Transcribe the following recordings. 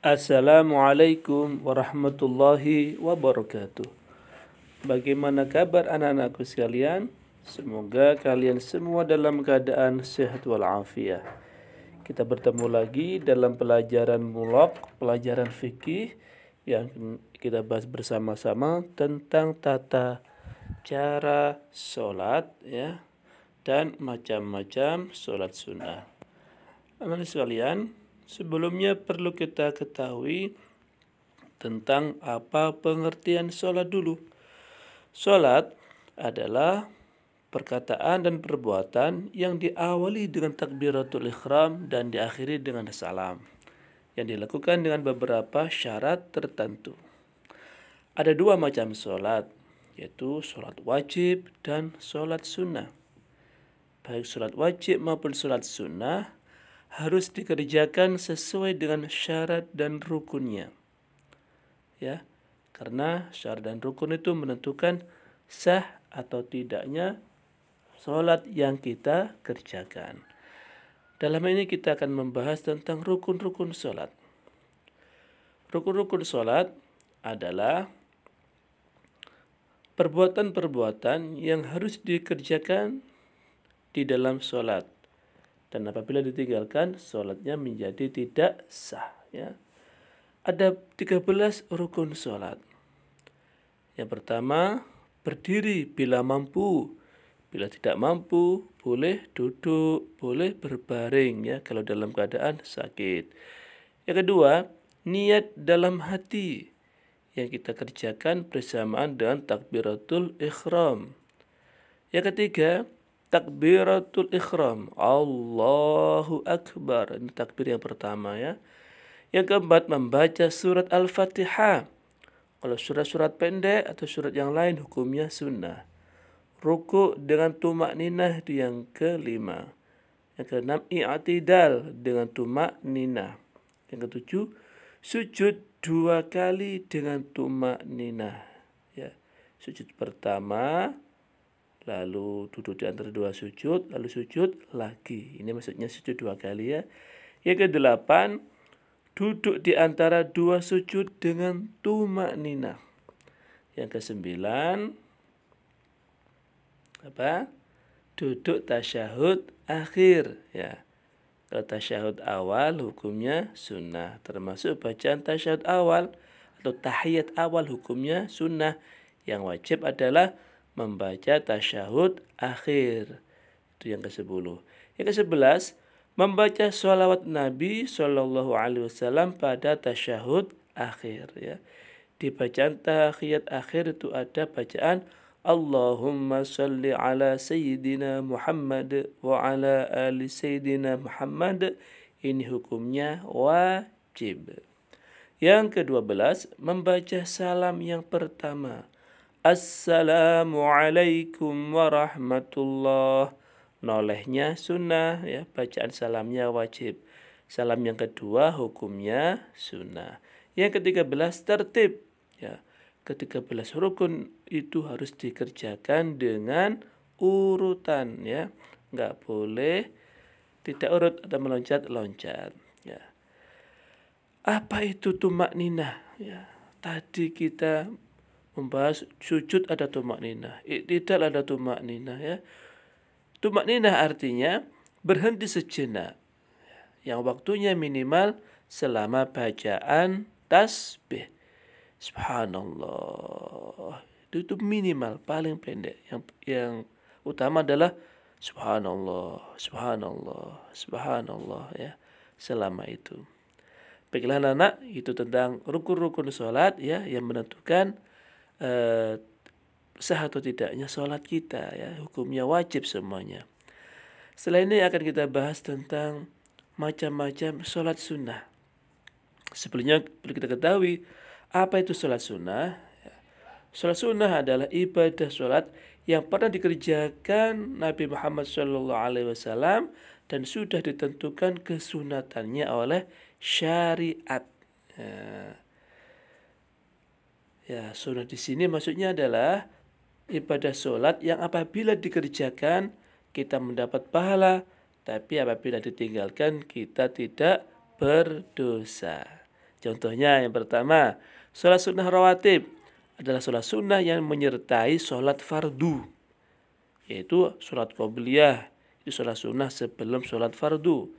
Assalamualaikum warahmatullahi wabarakatuh. Bagaimana kabar anak-anakku sekalian? Semoga kalian semua dalam keadaan sehat walafiat. Kita bertemu lagi dalam pelajaran mulak, pelajaran fikih yang kita bahas bersama-sama tentang tata cara sholat ya dan macam-macam sholat sunnah. Anak-anak sekalian, sebelumnya perlu kita ketahui tentang apa pengertian sholat dulu. Sholat adalah perkataan dan perbuatan yang diawali dengan takbiratul ihram dan diakhiri dengan salam, yang dilakukan dengan beberapa syarat tertentu. Ada dua macam sholat, yaitu sholat wajib dan sholat sunnah. Baik sholat wajib maupun sholat sunnah harus dikerjakan sesuai dengan syarat dan rukunnya. Ya, karena syarat dan rukun itu menentukan sah atau tidaknya sholat yang kita kerjakan. Dalam ini kita akan membahas tentang rukun-rukun sholat. Rukun-rukun sholat adalah perbuatan-perbuatan yang harus dikerjakan di dalam sholat. Dan apabila ditinggalkan, sholatnya menjadi tidak sah. Ya. Ada 13 rukun sholat. Yang pertama, berdiri bila mampu. Bila tidak mampu, boleh duduk, boleh berbaring ya kalau dalam keadaan sakit. Yang kedua, niat dalam hati yang kita kerjakan bersamaan dengan takbiratul ihram. Yang ketiga, takbiratul ihram. Allahu Akbar. Ini takbir yang pertama ya. Yang keempat, membaca surat Al-Fatihah. Kalau surat-surat pendek atau surat yang lain hukumnya sunnah. Ruku' dengan tumak ninah itu yang kelima. Yang keenam, i'tidal dengan tumak ninah. Yang ketujuh, sujud 2 kali dengan tumak ninah. Ya. Sujud pertama, lalu duduk di antara 2 sujud, lalu sujud lagi. Ini maksudnya sujud 2 kali ya. Yang kedelapan, duduk di antara 2 sujud dengan tumak ninah. Yang kesembilan, duduk tasyahud akhir ya. Kalau tasyahud awal hukumnya sunnah, termasuk bacaan tasyahud awal atau tahiyat awal hukumnya sunnah. Yang wajib adalah membaca tasyahud akhir. Itu yang ke-10. Yang ke-11, membaca sholawat Nabi SAW pada tasyahud akhir ya. Di bacaan tahiyat akhir itu ada bacaan Allahumma salli ala Sayyidina Muhammad wa ala ali Sayyidina Muhammad. Ini hukumnya wajib. Yang ke-12, membaca salam yang pertama. Assalamualaikum warahmatullah. Nolehnya sunnah ya, bacaan salamnya wajib. Salam yang kedua hukumnya sunnah. Yang ke-13, tertib ya. Ke-13 rukun itu harus dikerjakan dengan urutan ya. Enggak boleh tidak urut atau meloncat-loncat ya. Apa itu tumak ninah ya? Tadi kita membahas sujud ada tumak ninah, i'tidal ada tumak ninah ya. Tumak ninah artinya berhenti sejenak yang waktunya minimal selama bacaan tasbih. Subhanallah. Itu minimal, paling pendek. Yang utama adalah subhanallah, subhanallah, subhanallah ya. Selama itu. Baiklah anak-anak, itu tentang rukun-rukun sholat ya yang menentukan sah atau tidaknya sholat kita ya. Hukumnya wajib semuanya. Setelah ini akan kita bahas tentang macam-macam sholat sunnah. Sebelumnya perlu kita ketahui apa itu sholat sunnah. Sholat sunnah adalah ibadah sholat yang pernah dikerjakan Nabi Muhammad SAW dan sudah ditentukan kesunatannya oleh syariat. Ya, sunnah di sini maksudnya adalah ibadah sholat yang apabila dikerjakan kita mendapat pahala, tapi apabila ditinggalkan kita tidak berdosa. Contohnya yang pertama, sholat sunnah rawatib adalah sholat sunnah yang menyertai sholat fardu, yaitu sholat qobliyah, itu sholat sunnah sebelum sholat fardu.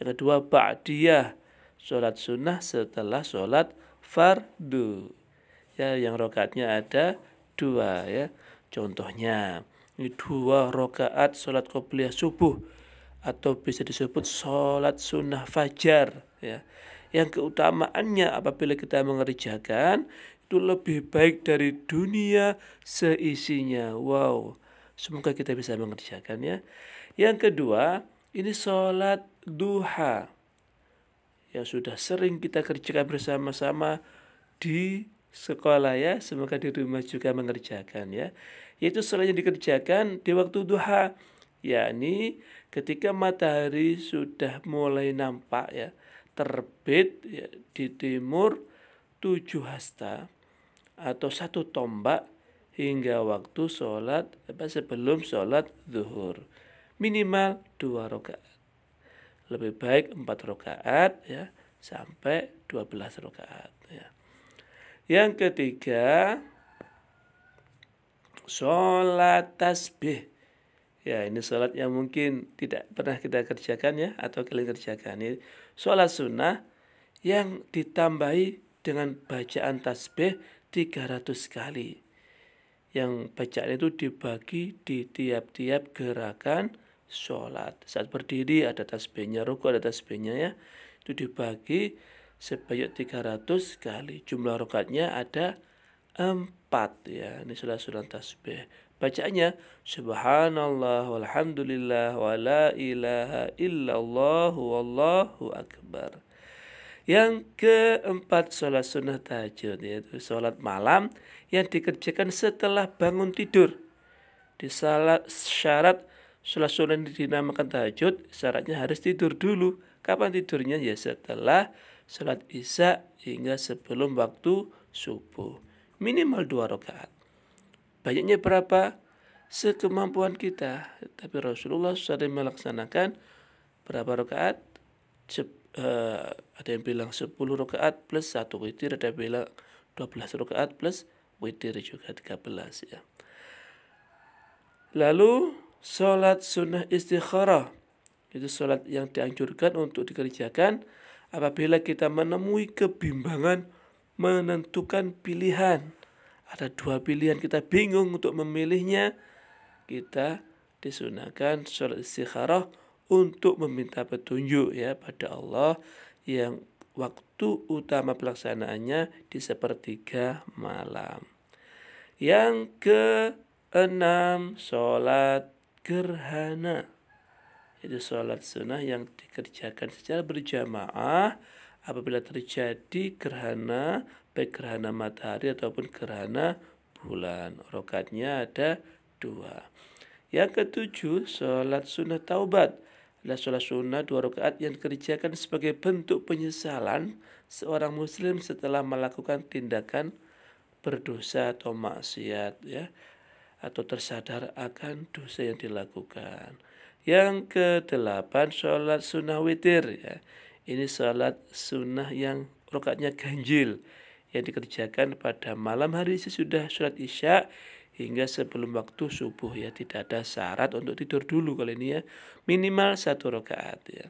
Yang kedua, ba'diyah, sholat sunnah setelah sholat fardu. Ya, yang rakaatnya ada 2 ya. Contohnya, ini 2 rakaat sholat qobliyah subuh atau bisa disebut sholat sunnah fajar ya. Yang keutamaannya apabila kita mengerjakan itu lebih baik dari dunia seisinya. Wow, semoga kita bisa mengerjakan ya. Yang kedua, ini sholat duha yang sudah sering kita kerjakan bersama-sama di sekolah ya. Semoga di rumah juga mengerjakan ya. Yaitu sholat yang dikerjakan di waktu duha, yakni ketika matahari sudah mulai nampak ya, terbit ya, di timur 7 hasta atau 1 tombak hingga waktu sholat sebelum sholat zuhur, minimal 2 rakaat, lebih baik 4 rakaat ya, sampai 12 rakaat ya. Yang ketiga, sholat tasbih. Ya, ini sholat yang mungkin tidak pernah kita kerjakan ya, atau kalian kerjakan. Ini sholat sunnah yang ditambahi dengan bacaan tasbih 300 kali. Yang bacaan itu dibagi di tiap-tiap gerakan sholat. Saat berdiri ada tasbihnya, ruku ada tasbihnya ya. Itu dibagi sebanyak 300 kali. Jumlah rakaatnya ada 4 ya. Ini sholat tasbih. Bacaannya subhanallah walhamdulillah wa la ilaha illallah wallahu akbar. Yang keempat, sholat sunnah tahajud, yaitu sholat malam yang dikerjakan setelah bangun tidur. Di syarat sholat sunnah yang dinamakan tahajud, syaratnya harus tidur dulu. Kapan tidurnya? Ya setelah sholat isya hingga sebelum waktu subuh. Minimal 2 rakaat. Banyaknya berapa? Sekemampuan kita. Tapi Rasulullah sering melaksanakan berapa rakaat? Ada yang bilang 10 rakaat plus 1 witir, ada yang bilang 12 rakaat plus witir juga 13 ya. Lalu sholat sunnah istikharah, itu sholat yang dianjurkan untuk dikerjakan apabila kita menemui kebimbangan menentukan pilihan. Ada 2 pilihan, kita bingung untuk memilihnya, kita disunahkan sholat istikharah untuk meminta petunjuk ya pada Allah, yang waktu utama pelaksanaannya di sepertiga malam. Yang keenam, sholat gerhana, itu sholat sunnah yang dikerjakan secara berjamaah apabila terjadi gerhana, baik gerhana matahari ataupun gerhana bulan. Rakaatnya ada 2. Yang ketujuh, sholat sunnah taubat, adalah sholat sunnah 2 rakaat yang dikerjakan sebagai bentuk penyesalan seorang muslim setelah melakukan tindakan berdosa atau maksiat ya, atau tersadar akan dosa yang dilakukan. Yang kedelapan, sholat sunnah witir ya. Ini sholat sunnah yang rakaatnya ganjil yang dikerjakan pada malam hari sesudah sholat isya hingga sebelum waktu subuh ya. Tidak ada syarat untuk tidur dulu kali ini ya. Minimal 1 rakaat ya.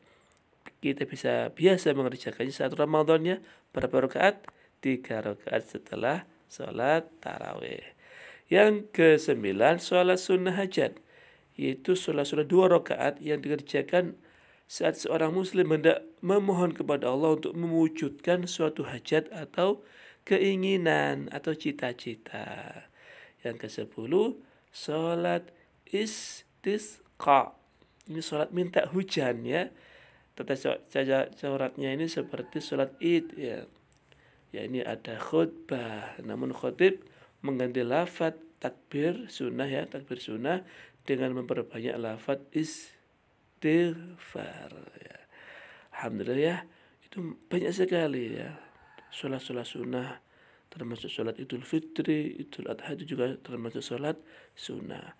Kita bisa biasa mengerjakannya saat Ramadan ya. Berapa rakaat? 3 rakaat setelah sholat tarawih. Yang ke-9, sholat sunnah hajat, yaitu sholat 2 rakaat yang dikerjakan saat seorang muslim hendak memohon kepada Allah untuk mewujudkan suatu hajat atau keinginan atau cita-cita. Yang ke-10, sholat istisqa, ini sholat minta hujan ya. Tata coraknya ini seperti sholat id ya. Ya, ini ada khutbah, namun khotib mengganti lafaz takbir sunnah ya, takbir sunnah dengan memperbanyak lafaz istighfar ya. Alhamdulillah ya, itu banyak sekali ya sholat-sholat sunnah, termasuk sholat Idul Fitri, Idul Adha itu juga termasuk sholat sunnah.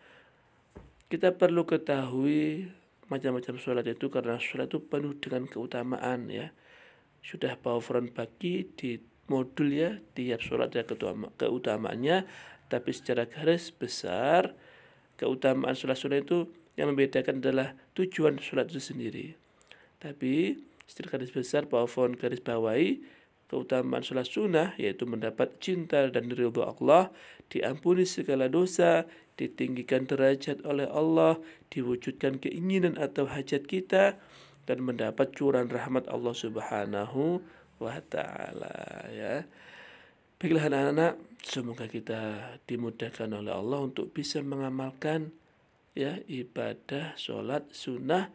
Kita perlu ketahui macam-macam sholat itu karena sholat itu penuh dengan keutamaan ya. sudah powerful bagi di modul ya, tiap sholat ada keutamaannya, tapi secara garis besar keutamaan sholat sunnah itu yang membedakan adalah tujuan sholat itu sendiri. Tapi secara garis besar powerful garis bawahi keutamaan sholat sunnah yaitu mendapat cinta dan ridho Allah, diampuni segala dosa, ditinggikan derajat oleh Allah, diwujudkan keinginan atau hajat kita, dan mendapat curahan rahmat Allah Subhanahu wa ta'ala ya. Baiklah anak-anak, semoga kita dimudahkan oleh Allah untuk bisa mengamalkan ya ibadah sholat sunnah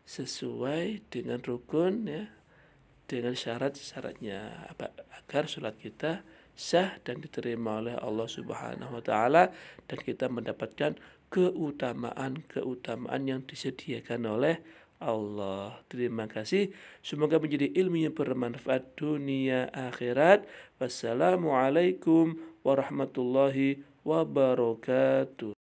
sesuai dengan rukun ya, dengan syarat-syaratnya agar sholat kita sah dan diterima oleh Allah Subhanahu wa ta'ala, dan kita mendapatkan keutamaan yang disediakan oleh Allah. Terima kasih. Semoga menjadi ilmu yang bermanfaat dunia akhirat. Wassalamualaikum warahmatullahi wabarakatuh.